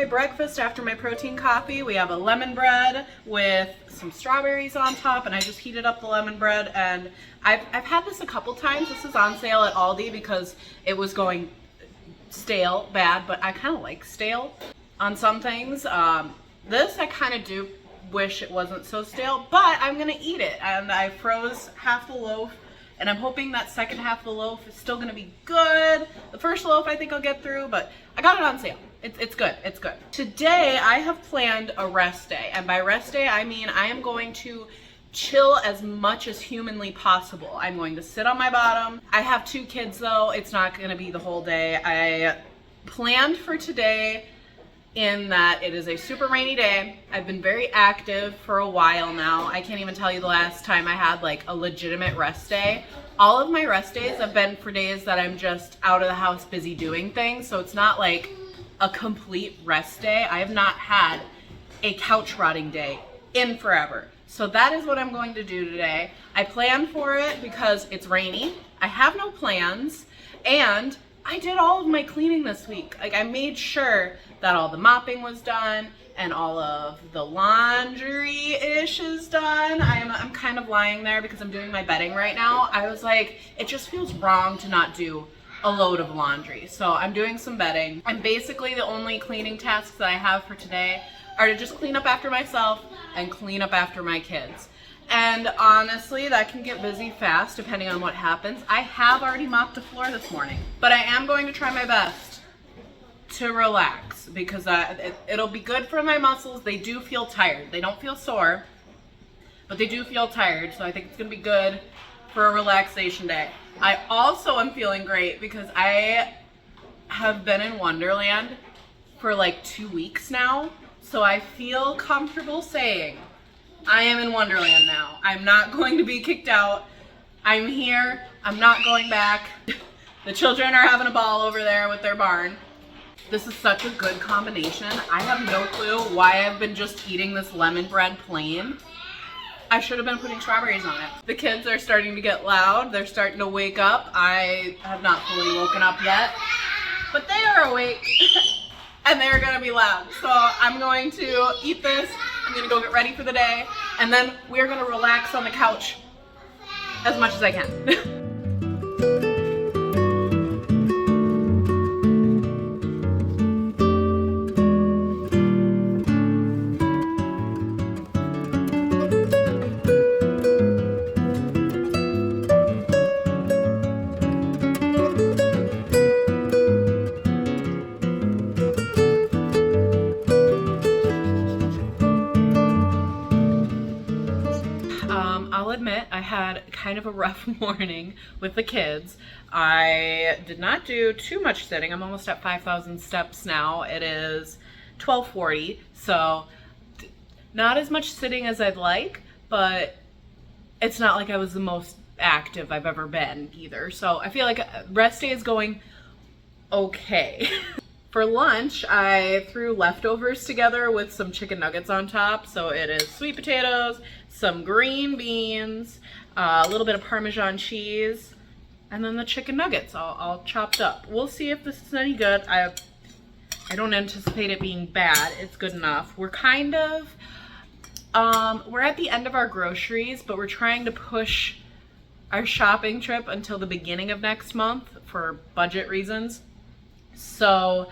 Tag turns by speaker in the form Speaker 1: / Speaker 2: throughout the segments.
Speaker 1: my breakfast after my protein coffee. We have a lemon bread with some strawberries on top, and I just heated up the lemon bread, and I've had this a couple times. This is on sale at Aldi because it was going stale bad, but I kind of like stale on some things. This I kind of do wish it wasn't so stale, but I'm gonna eat it, and I froze half the loaf, and I'm hoping that second half of the loaf is still gonna be good. The first loaf I think I'll get through, but I got it on sale. It's good, it's good. Today I have planned a rest day, and by rest day I mean I am going to chill as much as humanly possible. I'm going to sit on my bottom. I have 2 kids though, it's not gonna be the whole day. I planned for today in that it is a super rainy day. I've been very active for a while now. I can't even tell you the last time I had like a legitimate rest day. All of my rest days have been for days that I'm just out of the house busy doing things, so it's not like a complete rest day. I have not had a couch rotting day in forever. So that is what I'm going to do today. I planned for it because it's rainy. I have no plans, and I did all of my cleaning this week. Like, I made sure that all the mopping was done and all of the laundry-ish is done. I'm kind of lying there because I'm doing my bedding right now. I was like, it just feels wrong to not do a load of laundry. So I'm doing some bedding. And basically the only cleaning tasks that I have for today are to just clean up after myself and clean up after my kids. And honestly, that can get busy fast depending on what happens. I have already mopped the floor this morning, but I am going to try my best to relax because it'll be good for my muscles. They do feel tired. They don't feel sore, but they do feel tired. So I think it's gonna be good for a relaxation day. I also am feeling great because I have been in Wonderland for like 2 weeks now. So I feel comfortable saying I am in Wonderland now. I'm not going to be kicked out. I'm here. I'm not going back. The children are having a ball over there with their barn. This is such a good combination. I have no clue why I've been just eating this lemon bread plain. I should have been putting strawberries on it. The kids are starting to get loud. They're starting to wake up. I have not fully woken up yet, but they are awake and they're gonna be loud. So I'm going to eat this. I'm gonna go get ready for the day, and then we're gonna relax on the couch as much as I can. I'll admit I had kind of a rough morning with the kids. I did not do too much sitting. I'm almost at 5,000 steps now. It is 12:40, so not as much sitting as I'd like, but it's not like I was the most active I've ever been either. So I feel like rest day is going okay. For lunch, I threw leftovers together with some chicken nuggets on top. So it is sweet potatoes, some green beans, a little bit of Parmesan cheese, and then the chicken nuggets all chopped up. We'll see if this is any good. I don't anticipate it being bad. It's good enough. We're kind of, we're at the end of our groceries, but we're trying to push our shopping trip until the beginning of next month for budget reasons. So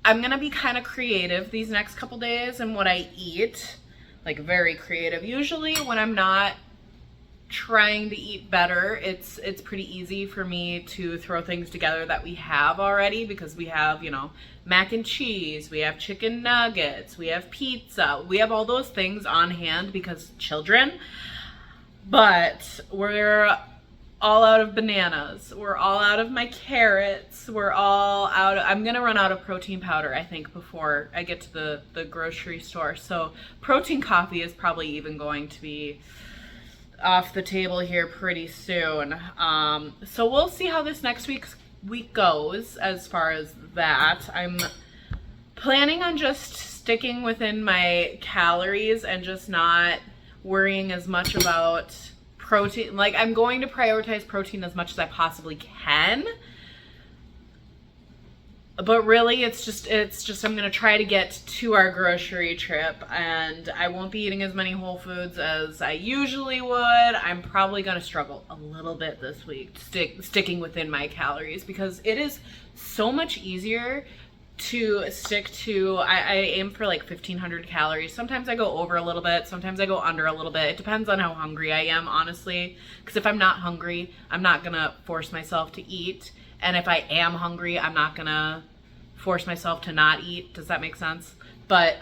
Speaker 1: I'm gonna be kind of creative these next couple days in what I eat, like very creative. Usually when I'm not trying to eat better, it's pretty easy for me to throw things together that we have already, because we have, you know, mac and cheese, we have chicken nuggets, we have pizza, we have all those things on hand because children. But we're all out of bananas, we're all out of my carrots, we're all out of, I'm gonna run out of protein powder, I think, before I get to the grocery store. So protein coffee is probably even going to be off the table here pretty soon. So we'll see how this next week goes as far as that. I'm planning on just sticking within my calories and just not worrying as much about protein. Like, I'm going to prioritize protein as much as I possibly can, But really, it's just I'm gonna try to get to our grocery trip, and I won't be eating as many Whole Foods as I usually would. I'm probably gonna struggle a little bit this week, sticking within my calories, because it is so much easier to stick to. I aim for like 1,500 calories. Sometimes I go over a little bit, sometimes I go under a little bit. It depends on how hungry I am, honestly, because if I'm not hungry, I'm not gonna force myself to eat. And if I am hungry, I'm not gonna force myself to not eat. Does that make sense? But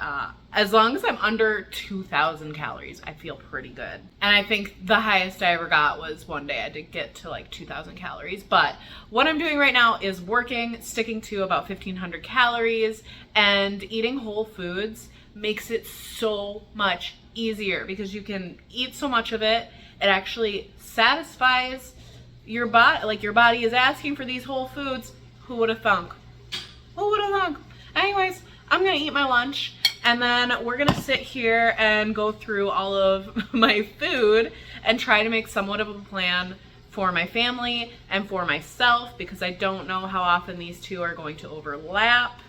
Speaker 1: as long as I'm under 2,000 calories, I feel pretty good. And I think the highest I ever got was one day I did get to like 2,000 calories. But what I'm doing right now is working, sticking to about 1,500 calories, and eating whole foods makes it so much easier because you can eat so much of it. It actually satisfies your body, like your body is asking for these whole foods. Who would have thunk? Who would have thunk? Anyways, I'm gonna eat my lunch, and then we're gonna sit here and go through all of my food and try to make somewhat of a plan for my family and for myself, because I don't know how often these two are going to overlap.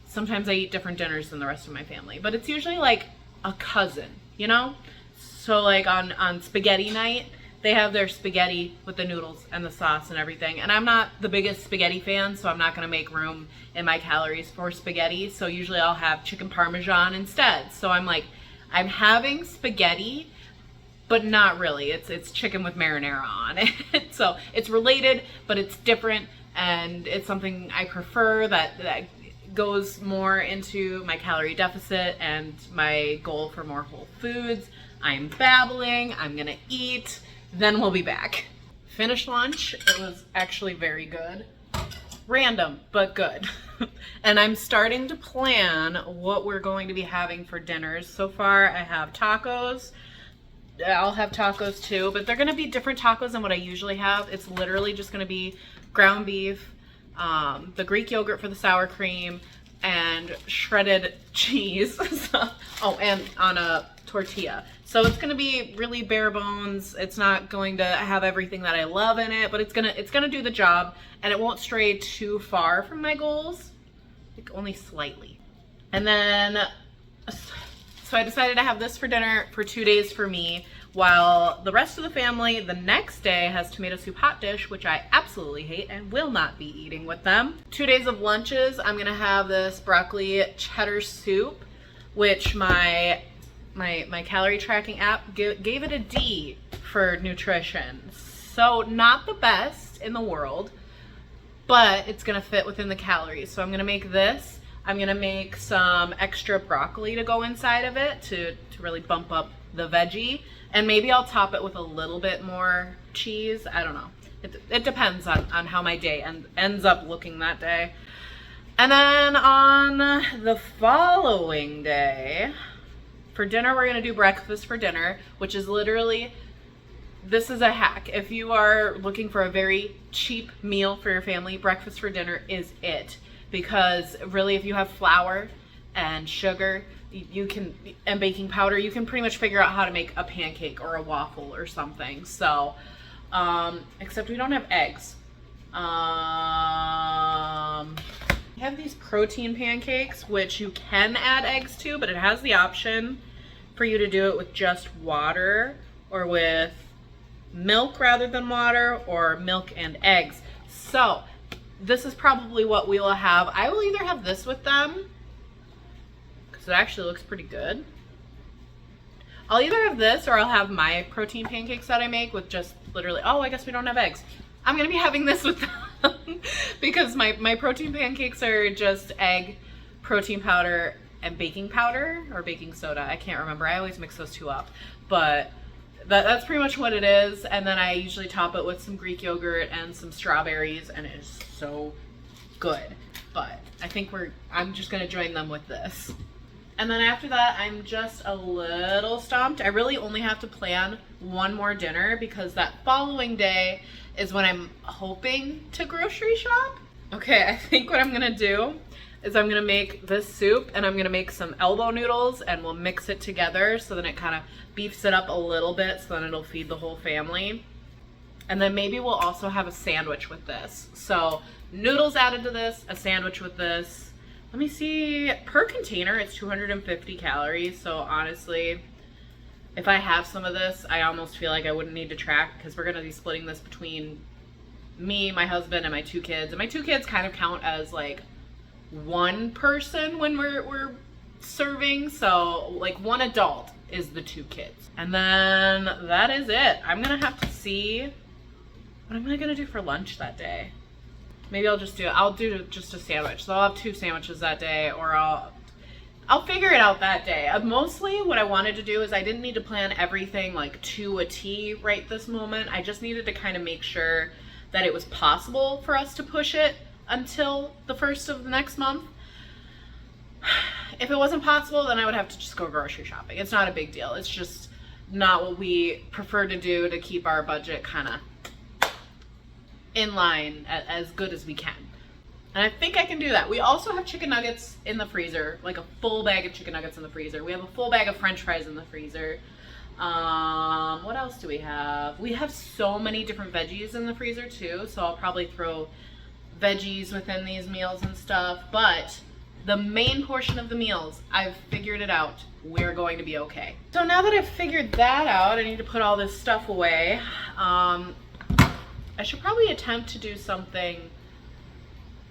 Speaker 1: Sometimes I eat different dinners than the rest of my family, but it's usually like a cousin, you know? So like on spaghetti night, they have their spaghetti with the noodles and the sauce and everything. And I'm not the biggest spaghetti fan, so I'm not gonna make room in my calories for spaghetti. So usually I'll have chicken parmesan instead. So I'm like, I'm having spaghetti, but not really. It's chicken with marinara on it. So it's related, but it's different. And it's something I prefer that goes more into my calorie deficit and my goal for more whole foods. I'm babbling, I'm gonna eat. Then we'll be back. Finished lunch. It was actually very good. Random, but good. And I'm starting to plan what we're going to be having for dinners. So far, I have tacos. I'll have tacos too, but they're gonna be different tacos than what I usually have. It's literally just gonna be ground beef, the Greek yogurt for the sour cream, and shredded cheese. Oh, and on a tortilla. So it's gonna be really bare bones. It's not going to have everything that I love in it, but it's gonna do the job, and it won't stray too far from my goals, like only slightly. And then, so I decided to have this for dinner for 2 days for me, while the rest of the family the next day has tomato soup hot dish, which I absolutely hate and will not be eating with them. 2 days of lunches, I'm gonna have this broccoli cheddar soup, which my calorie tracking app gave it a D for nutrition. So not the best in the world, but it's gonna fit within the calories. So I'm gonna make this. I'm gonna make some extra broccoli to go inside of it to really bump up the veggie. And maybe I'll top it with a little bit more cheese. I don't know. It depends on how my day ends up looking that day. And then on the following day, for dinner, we're gonna do breakfast for dinner, which is literally, this is a hack. If you are looking for a very cheap meal for your family, breakfast for dinner is it. Because really, if you have flour and sugar, and baking powder, you can pretty much figure out how to make a pancake or a waffle or something. So, except we don't have eggs. We have these protein pancakes, which you can add eggs to, but it has the option for you to do it with just water or with milk rather than water, or milk and eggs. So this is probably what we will have. I will either have this with them, because it actually looks pretty good. I'll either have this, or I'll have my protein pancakes that I make with just literally, oh, I guess we don't have eggs. I'm gonna be having this with them because my protein pancakes are just egg, protein powder, and baking powder or baking soda. I can't remember. I always mix those two up, but that's pretty much what it is. And then I usually top it with some Greek yogurt and some strawberries, and it is so good. But I think I'm just gonna join them with this. And then after that, I'm just a little stumped. I really only have to plan one more dinner, because that following day is when I'm hoping to grocery shop. Okay, I think what I'm gonna do is I'm gonna make this soup, and I'm gonna make some elbow noodles, and we'll mix it together so then it kind of beefs it up a little bit, so then it'll feed the whole family. And then maybe we'll also have a sandwich with this. So noodles added to this, a sandwich with this. Let me see, per container, it's 250 calories. So honestly, if I have some of this, I almost feel like I wouldn't need to track because we're gonna be splitting this between me, my husband, and my 2 kids. And my 2 kids kind of count as like one person when we're serving. So like 1 adult is the 2 kids. And then that is it. I'm gonna have to see what am I gonna do for lunch that day. Maybe I'll do just a sandwich. So I'll have 2 sandwiches that day, or I'll figure it out that day. Mostly what I wanted to do is I didn't need to plan everything like to a T right this moment. I just needed to kind of make sure that it was possible for us to push it until the first of the next month. If it wasn't possible, then I would have to just go grocery shopping. It's not a big deal. It's just not what we prefer to do to keep our budget kind of in line as good as we can. And I think I can do that. We also have chicken nuggets in the freezer, like a full bag of chicken nuggets in the freezer. We have a full bag of French fries in the freezer. What else do we have? We have so many different veggies in the freezer too, so I'll probably throw veggies within these meals and stuff. But the main portion of the meals, I've figured it out. We're going to be okay. So now that I've figured that out, I need to put all this stuff away. I should probably attempt to do something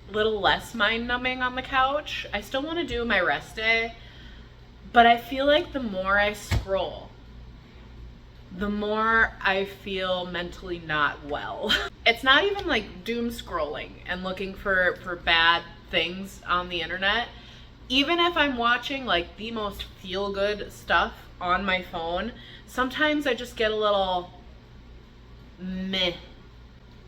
Speaker 1: a little less mind-numbing on the couch. I still want to do my rest day, but I feel like the more I scroll, the more I feel mentally not well. It's not even like doom scrolling and looking for bad things on the internet. Even if I'm watching like the most feel-good stuff on my phone, sometimes I just get a little meh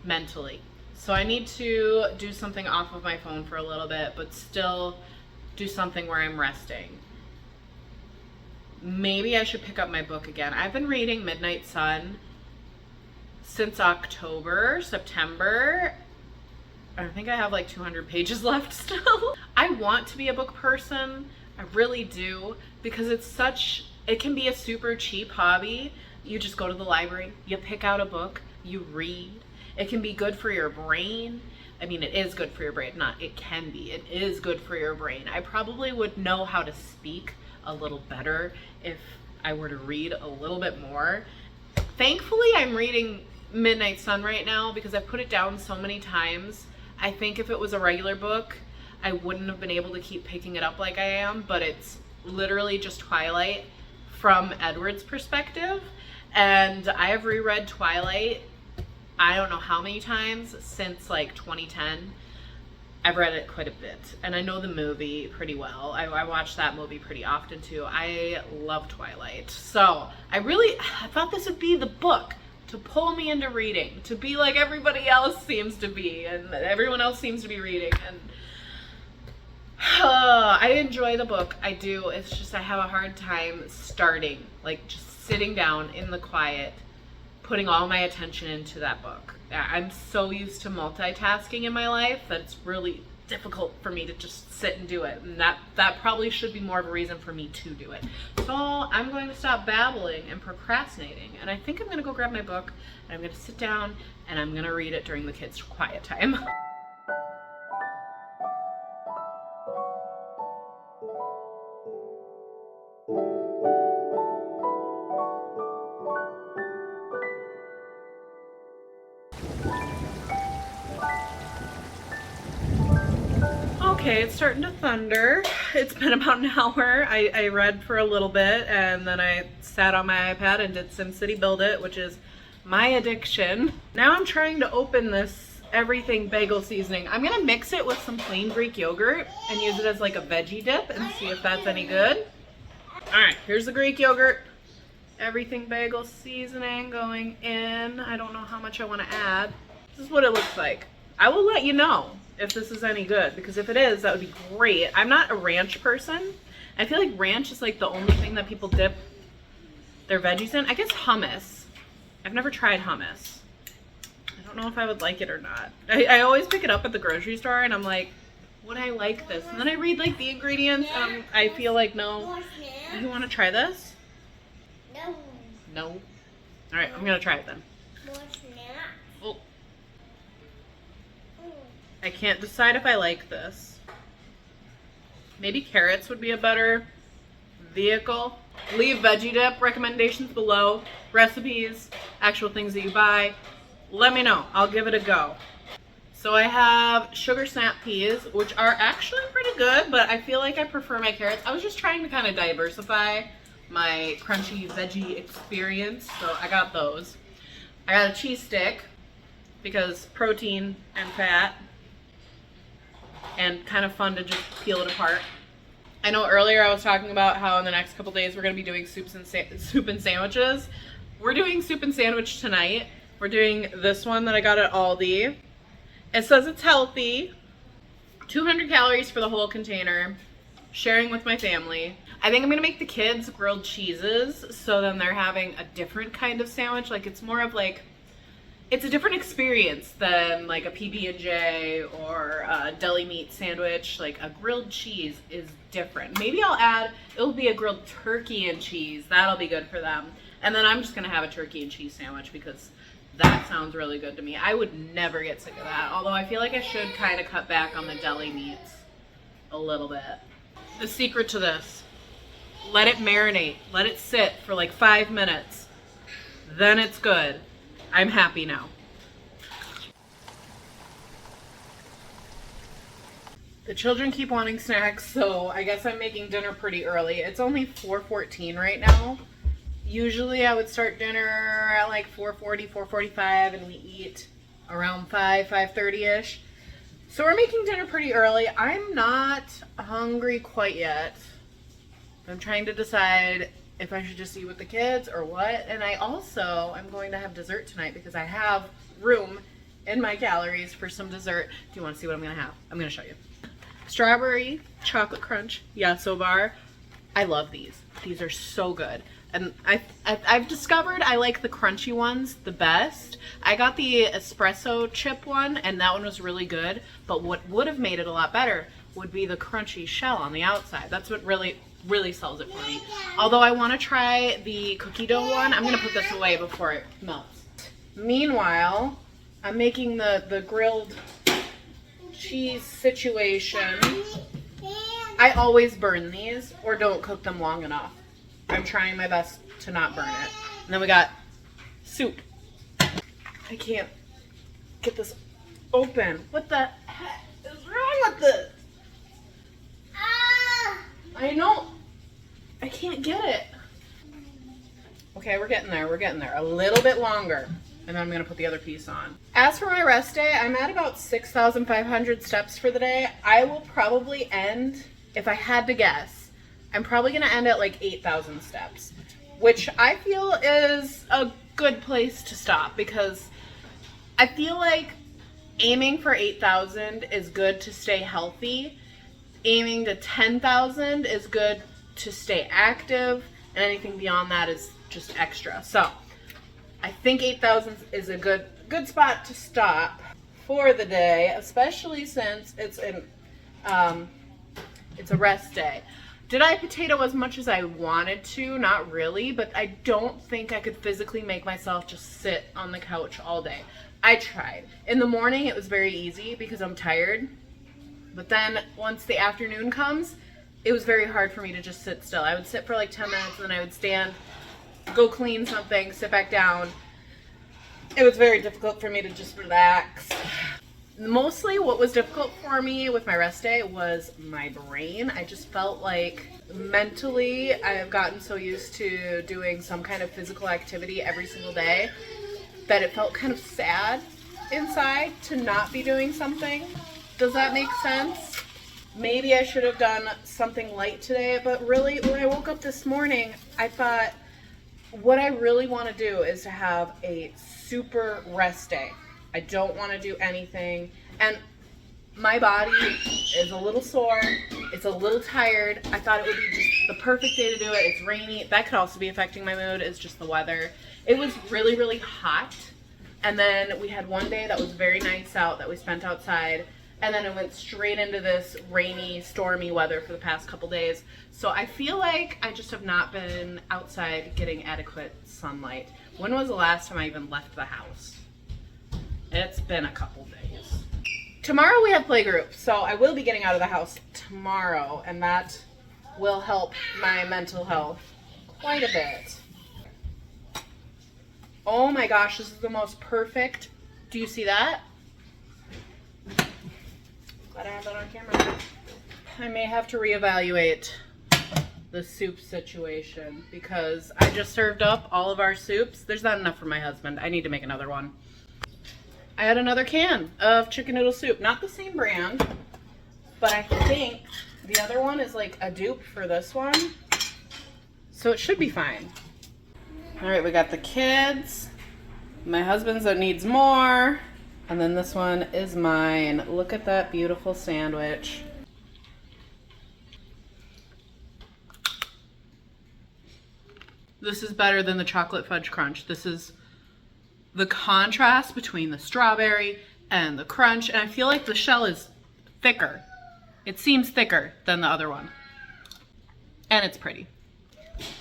Speaker 1: mentally. So I need to do something off of my phone for a little bit, but still do something where I'm resting. Maybe I should pick up my book again. I've been reading Midnight Sun since October, September. I think I have like 200 pages left still. I want to be a book person. I really do, because it can be a super cheap hobby. You just go to the library, you pick out a book, you read. It can be good for your brain. I mean, it is good for your brain. It can be. It is good for your brain. I probably would know how to speak a little better if I were to read a little bit more. Thankfully, I'm reading Midnight Sun right now because I've put it down so many times. I think if it was a regular book, I wouldn't have been able to keep picking it up like I am, but it's literally just Twilight from Edward's perspective. And I have reread Twilight I don't know how many times since like 2010. I've read it quite a bit, and I know the movie pretty well. I watch that movie pretty often too. I love Twilight. So I thought this would be the book to pull me into reading, to be like everybody else seems to be, and everyone else seems to be reading. And I enjoy the book. I do. It's just I have a hard time starting, like just sitting down in the quiet, putting all my attention into that book. I'm so used to multitasking in my life that it's really difficult for me to just sit and do it. And that probably should be more of a reason for me to do it. So I'm going to stop babbling and procrastinating. And I think I'm going to go grab my book and I'm going to sit down and I'm going to read it during the kids' quiet time. Okay, it's starting to thunder. It's been about an hour. I read for a little bit and then I sat on my iPad and did SimCity Build It, which is my addiction. Now I'm trying to open this everything bagel seasoning. I'm gonna mix it with some plain Greek yogurt and use it as like a veggie dip and see if that's any good. All right, here's the Greek yogurt. Everything bagel seasoning going in. I don't know how much I want to add. This is what it looks like. I will let you know if this is any good, because if it is, that would be great. I'm not a ranch person. I feel like ranch is like the only thing that people dip their veggies in. I guess hummus. I've never tried hummus. I don't know if I would like it or not. I always pick it up at the grocery store and I'm like, would I like this? And then I read like the ingredients and I feel like, no. You want to try this?
Speaker 2: No.
Speaker 1: No? All right, I'm going to try it then.
Speaker 2: More snacks.
Speaker 1: Oh. I can't decide if I like this. Maybe carrots would be a better vehicle. Leave veggie dip recommendations below. Recipes, actual things that you buy. Let me know. I'll give it a go. So I have sugar snap peas, which are actually pretty good, but I feel like I prefer my carrots. I was just trying to kind of diversify my crunchy veggie experience, so I got those. I got a cheese stick because protein and fat, and kind of fun to just peel it apart. I know earlier I was talking about how in the next couple days we're going to be doing soup and sandwiches. We're doing soup and sandwich tonight. We're doing this one that I got at Aldi. It says it's healthy, 200 calories for the whole container, sharing with my family. I think I'm gonna make the kids grilled cheeses, so then they're having a different kind of sandwich. Like it's more of like, it's a different experience than like a PB&J or a deli meat sandwich. Like a grilled cheese is different. Maybe I'll add, it'll be a grilled turkey and cheese. That'll be good for them. And then I'm just gonna have a turkey and cheese sandwich because that sounds really good to me. I would never get sick of that, although I feel like I should kind of cut back on the deli meats a little bit. The secret to this, let it marinate. Let it sit for like 5 minutes. Then it's good. I'm happy now. The children keep wanting snacks, so I guess I'm making dinner pretty early. It's only 4:14 right now. Usually I would start dinner at like 4:40, 4:45, and we eat around 5:30-ish. So we're making dinner pretty early. I'm not hungry quite yet. I'm trying to decide if I should just eat with the kids or what. And I'm going to have dessert tonight because I have room in my calories for some dessert. Do you want to see what I'm going to have? I'm going to show you. Strawberry chocolate crunch Yasso bar. I love these. These are so good. And I've discovered I like the crunchy ones the best. I got the espresso chip one, and that one was really good. But what would have made it a lot better would be the crunchy shell on the outside. That's what really sells it for me. Although I want to try the cookie dough one. I'm going to put this away before it melts. Meanwhile, I'm making the grilled cheese situation. I always burn these or don't cook them long enough. I'm trying my best to not burn it. And then we got soup. I can't get this open. What the heck is wrong with this? I know. I can't get it. Okay, we're getting there. We're getting there. A little bit longer. And then I'm going to put the other piece on. As for my rest day, I'm at about 6,500 steps for the day. I will probably end, if I had to guess, I'm probably going to end at like 8,000 steps, which I feel is a good place to stop because I feel like aiming for 8,000 is good to stay healthy. Aiming to 10,000 is good to stay active, and anything beyond that is just extra. So I think 8,000 is a good spot to stop for the day, especially since it's a rest day. Did I potato as much as I wanted to? Not really, but I don't think I could physically make myself just sit on the couch all day. I tried. In the morning, it was very easy because I'm tired. But then once the afternoon comes, it was very hard for me to just sit still. I would sit for like 10 minutes and then I would stand, go clean something, sit back down. It was very difficult for me to just relax. Mostly what was difficult for me with my rest day was my brain. I just felt like mentally I have gotten so used to doing some kind of physical activity every single day that it felt kind of sad inside to not be doing something. Does that make sense? Maybe I should have done something light today, but really when I woke up this morning, I thought what I really want to do is to have a super rest day. I don't want to do anything, and my body is a little sore, it's a little tired. I thought it would be just the perfect day to do it. It's rainy. That could also be affecting my mood. It's just the weather. It was really hot, and then we had one day that was very nice out that we spent outside, and then it went straight into this rainy, stormy weather for the past couple days. So I feel like I just have not been outside getting adequate sunlight. When was the last time I even left the house? It's been a couple days. Tomorrow we have playgroup, so I will be getting out of the house tomorrow, and that will help my mental health quite a bit. Oh my gosh, this is the most perfect. Do you see that? Glad I have that on camera. I may have to reevaluate the soup situation because I just served up all of our soups. There's not enough for my husband. I need to make another one. I had another can of chicken noodle soup. Not the same brand, but I think the other one is like a dupe for this one. So it should be fine. All right, we got the kids. My husband's that needs more. And then this one is mine. Look at that beautiful sandwich. This is better than the chocolate fudge crunch. This is the contrast between the strawberry and the crunch. And I feel like the shell is thicker. It seems thicker than the other one. And it's pretty.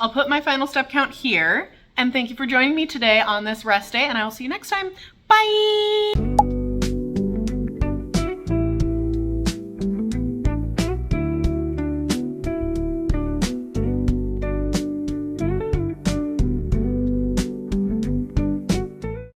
Speaker 1: I'll put my final step count here. And thank you for joining me today on this rest day. And I will see you next time. Bye!